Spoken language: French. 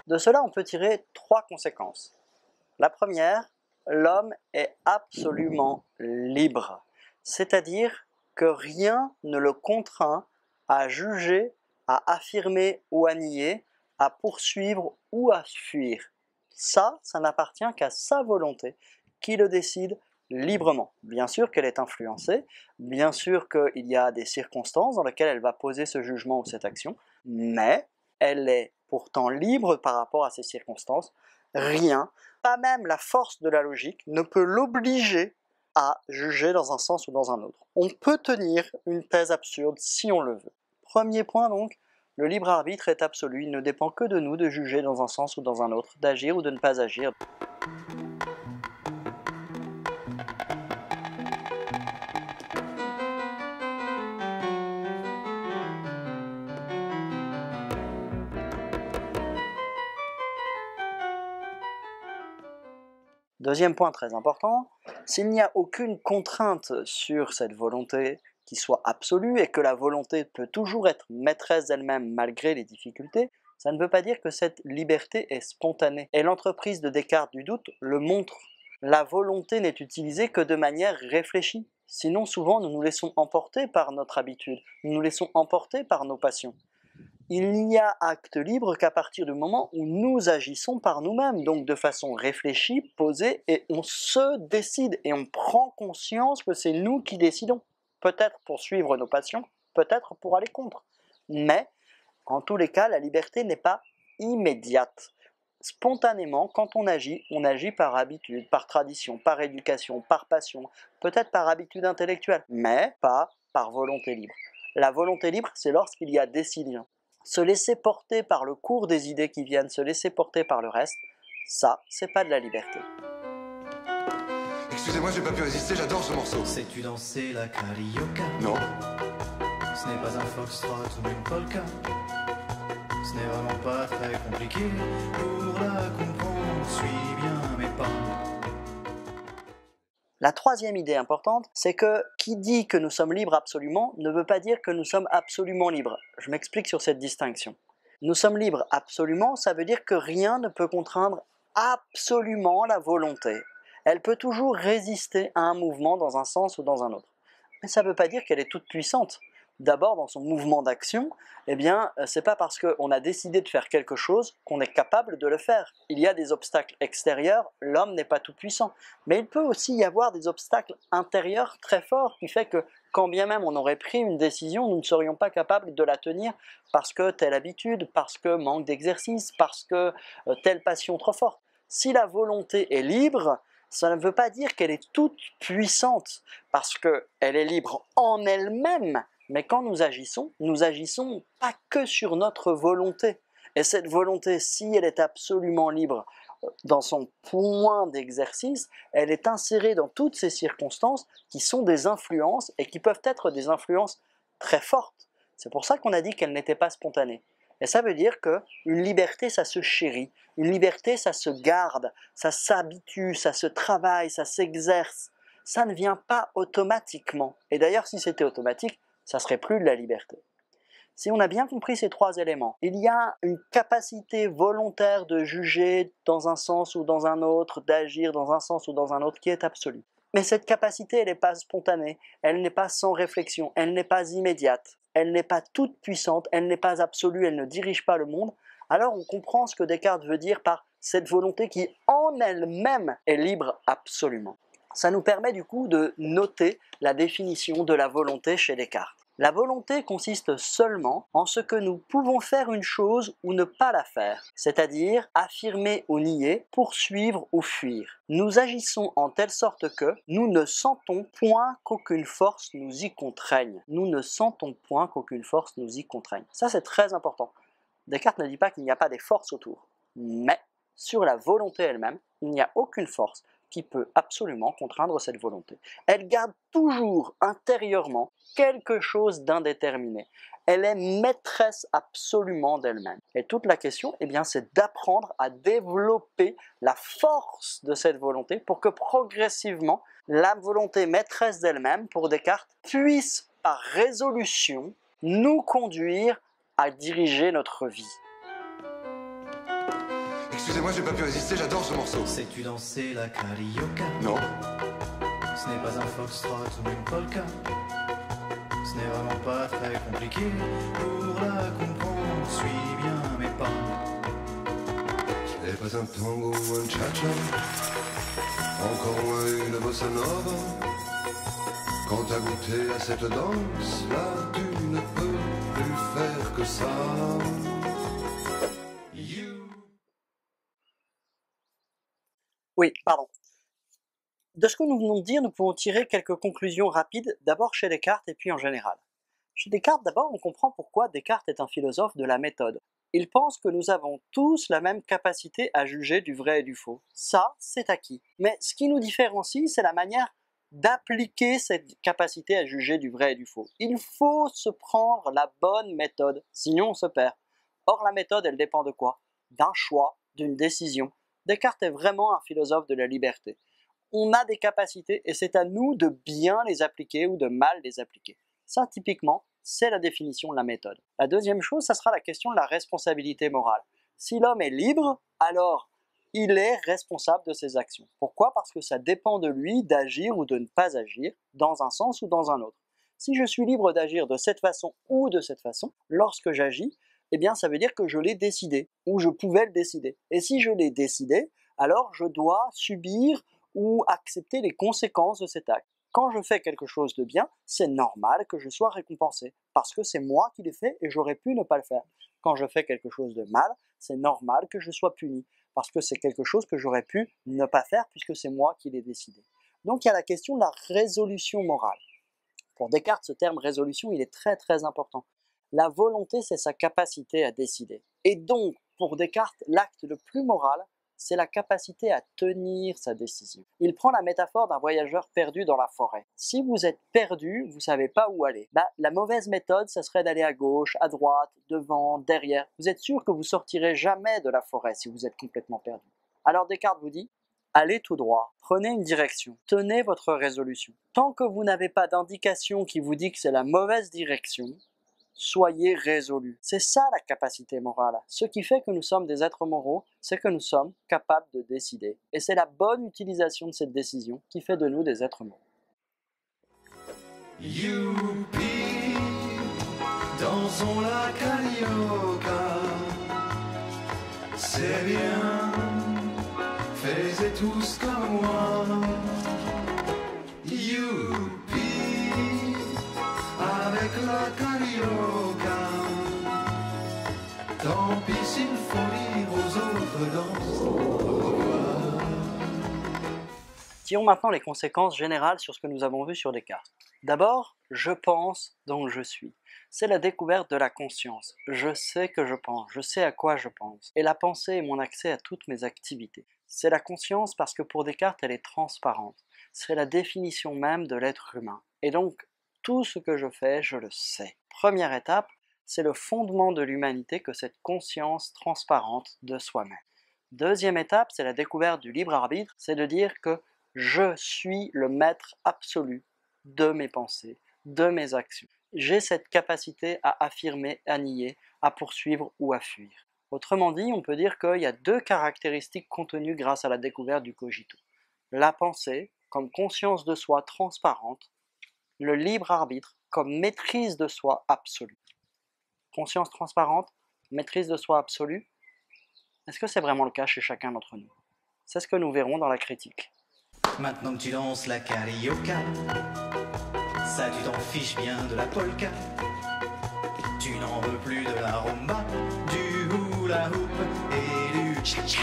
De cela, on peut tirer 3 conséquences. La première, l'homme est absolument libre, c'est-à-dire que rien ne le contraint à juger, à affirmer ou à nier, à poursuivre ou à fuir. Ça n'appartient qu'à sa volonté, qui le décide librement. Bien sûr qu'elle est influencée, bien sûr qu'il y a des circonstances dans lesquelles elle va poser ce jugement ou cette action, mais elle est pourtant libre par rapport à ces circonstances. Rien, pas même la force de la logique, ne peut l'obliger à juger dans un sens ou dans un autre. On peut tenir une thèse absurde si on le veut. Premier point donc, le libre arbitre est absolu, il ne dépend que de nous de juger dans un sens ou dans un autre, d'agir ou de ne pas agir. Deuxième point très important, s'il n'y a aucune contrainte sur cette volonté qui soit absolue et que la volonté peut toujours être maîtresse d'elle-même malgré les difficultés, ça ne veut pas dire que cette liberté est spontanée. Et l'entreprise de Descartes du doute le montre. La volonté n'est utilisée que de manière réfléchie. Sinon, souvent, nous nous laissons emporter par notre habitude, nous nous laissons emporter par nos passions. Il n'y a acte libre qu'à partir du moment où nous agissons par nous-mêmes, donc de façon réfléchie, posée, et on se décide, et on prend conscience que c'est nous qui décidons. Peut-être pour suivre nos passions, peut-être pour aller contre. Mais, en tous les cas, la liberté n'est pas immédiate. Spontanément, quand on agit par habitude, par tradition, par éducation, par passion, peut-être par habitude intellectuelle, mais pas par volonté libre. La volonté libre, c'est lorsqu'il y a décision. Se laisser porter par le cours des idées qui viennent, se laisser porter par le reste, ça, c'est pas de la liberté. Excusez-moi, j'ai pas pu résister, j'adore ce morceau. Sais-tu danser la carioca? Non. Ce n'est pas un foxtrot ou une polka. Ce n'est vraiment pas très compliqué. Pour la comprendre, suis bien mes pas. La troisième idée importante, c'est que qui dit que nous sommes libres absolument ne veut pas dire que nous sommes absolument libres. Je m'explique sur cette distinction. Nous sommes libres absolument, ça veut dire que rien ne peut contraindre absolument la volonté. Elle peut toujours résister à un mouvement dans un sens ou dans un autre. Mais ça ne veut pas dire qu'elle est toute puissante. D'abord, dans son mouvement d'action, c'est pas parce qu'on a décidé de faire quelque chose qu'on est capable de le faire. Il y a des obstacles extérieurs, l'homme n'est pas tout puissant. Mais il peut aussi y avoir des obstacles intérieurs très forts qui fait que quand bien même on aurait pris une décision, nous ne serions pas capables de la tenir parce que telle habitude, parce que manque d'exercice, parce que telle passion trop forte. Si la volonté est libre, ça ne veut pas dire qu'elle est toute puissante, parce qu'elle est libre en elle-même, mais quand nous agissons pas que sur notre volonté. Et cette volonté, si elle est absolument libre dans son point d'exercice, elle est insérée dans toutes ces circonstances qui sont des influences et qui peuvent être des influences très fortes. C'est pour ça qu'on a dit qu'elle n'était pas spontanée. Et ça veut dire qu'une liberté, ça se chérit, une liberté, ça se garde, ça s'habitue, ça se travaille, ça s'exerce. Ça ne vient pas automatiquement. Et d'ailleurs, si c'était automatique, ça serait plus de la liberté. Si on a bien compris ces trois éléments, il y a une capacité volontaire de juger dans un sens ou dans un autre, d'agir dans un sens ou dans un autre qui est absolue. Mais cette capacité, elle n'est pas spontanée, elle n'est pas sans réflexion, elle n'est pas immédiate, elle n'est pas toute puissante, elle n'est pas absolue, elle ne dirige pas le monde. Alors on comprend ce que Descartes veut dire par cette volonté qui en elle-même est libre absolument. Ça nous permet du coup de noter la définition de la volonté chez Descartes. La volonté consiste seulement en ce que nous pouvons faire une chose ou ne pas la faire, c'est-à-dire affirmer ou nier, poursuivre ou fuir. Nous agissons en telle sorte que nous ne sentons point qu'aucune force nous y contraigne. Nous ne sentons point qu'aucune force nous y contraigne. Ça, c'est très important. Descartes ne dit pas qu'il n'y a pas des forces autour, mais sur la volonté elle-même, il n'y a aucune force qui peut absolument contraindre cette volonté. Elle garde toujours intérieurement quelque chose d'indéterminé. Elle est maîtresse absolument d'elle-même. Et toute la question, c'est d'apprendre à développer la force de cette volonté pour que progressivement, la volonté maîtresse d'elle-même, pour Descartes, puisse par résolution nous conduire à diriger notre vie. Excusez-moi, j'ai pas pu résister, j'adore ce morceau. Sais-tu danser la carioca? Non. Ce n'est pas un foxtrot ou une polka. Ce n'est vraiment pas très compliqué. Pour la comprendre, suis bien mes pas. Ce n'est pas un tango ou un cha-cha, encore moins une bossa nova. Quand t'as goûté à cette danse, là tu ne peux plus faire que ça. Oui, pardon. De ce que nous venons de dire, nous pouvons tirer quelques conclusions rapides, d'abord chez Descartes et puis en général. Chez Descartes, d'abord, on comprend pourquoi Descartes est un philosophe de la méthode. Il pense que nous avons tous la même capacité à juger du vrai et du faux. Ça, c'est acquis. Mais ce qui nous différencie, c'est la manière d'appliquer cette capacité à juger du vrai et du faux. Il faut se prendre la bonne méthode, sinon on se perd. Or, la méthode, elle dépend de quoi? D'un choix, d'une décision. Descartes est vraiment un philosophe de la liberté. On a des capacités et c'est à nous de bien les appliquer ou de mal les appliquer. Ça, typiquement, c'est la définition de la méthode. La deuxième chose, ça sera la question de la responsabilité morale. Si l'homme est libre, alors il est responsable de ses actions. Pourquoi? Parce que ça dépend de lui d'agir ou de ne pas agir, dans un sens ou dans un autre. Si je suis libre d'agir de cette façon ou de cette façon, lorsque j'agis, eh bien ça veut dire que je l'ai décidé, ou je pouvais le décider. Et si je l'ai décidé, alors je dois subir ou accepter les conséquences de cet acte. Quand je fais quelque chose de bien, c'est normal que je sois récompensé, parce que c'est moi qui l'ai fait et j'aurais pu ne pas le faire. Quand je fais quelque chose de mal, c'est normal que je sois puni, parce que c'est quelque chose que j'aurais pu ne pas faire puisque c'est moi qui l'ai décidé. Donc il y a la question de la résolution morale. Pour Descartes, ce terme résolution, il est très très important. La volonté, c'est sa capacité à décider. Et donc, pour Descartes, l'acte le plus moral, c'est la capacité à tenir sa décision. Il prend la métaphore d'un voyageur perdu dans la forêt. Si vous êtes perdu, vous ne savez pas où aller. La mauvaise méthode, ce serait d'aller à gauche, à droite, devant, derrière. Vous êtes sûr que vous sortirez jamais de la forêt si vous êtes complètement perdu. Alors Descartes vous dit, allez tout droit, prenez une direction, tenez votre résolution. Tant que vous n'avez pas d'indication qui vous dit que c'est la mauvaise direction, soyez résolus. C'est ça la capacité morale. Ce qui fait que nous sommes des êtres moraux, c'est que nous sommes capables de décider. Et c'est la bonne utilisation de cette décision qui fait de nous des êtres moraux. Youpi, dansons la carioca. C'est bien, faites tous comme moi. Youpi, avec la carioca. Tant pis s'il faut dire aux autres danses. Tirons maintenant les conséquences générales sur ce que nous avons vu sur Descartes. D'abord, je pense, donc je suis. C'est la découverte de la conscience. Je sais que je pense, je sais à quoi je pense. Et la pensée est mon accès à toutes mes activités. C'est la conscience parce que pour Descartes, elle est transparente. C'est la définition même de l'être humain. Et donc, tout ce que je fais, je le sais. Première étape, c'est le fondement de l'humanité que cette conscience transparente de soi-même. Deuxième étape, c'est la découverte du libre arbitre, c'est de dire que je suis le maître absolu de mes pensées, de mes actions. J'ai cette capacité à affirmer, à nier, à poursuivre ou à fuir. Autrement dit, on peut dire qu'il y a deux caractéristiques contenues grâce à la découverte du cogito. La pensée, comme conscience de soi transparente, le libre arbitre, comme maîtrise de soi absolue. Conscience transparente, maîtrise de soi absolue, est-ce que c'est vraiment le cas chez chacun d'entre nous? C'est ce que nous verrons dans la critique. Maintenant que tu danses la carioca, ça tu t'en fiches bien de la polka. Tu n'en veux plus de la rumba, du hula hoop et du cha-cha.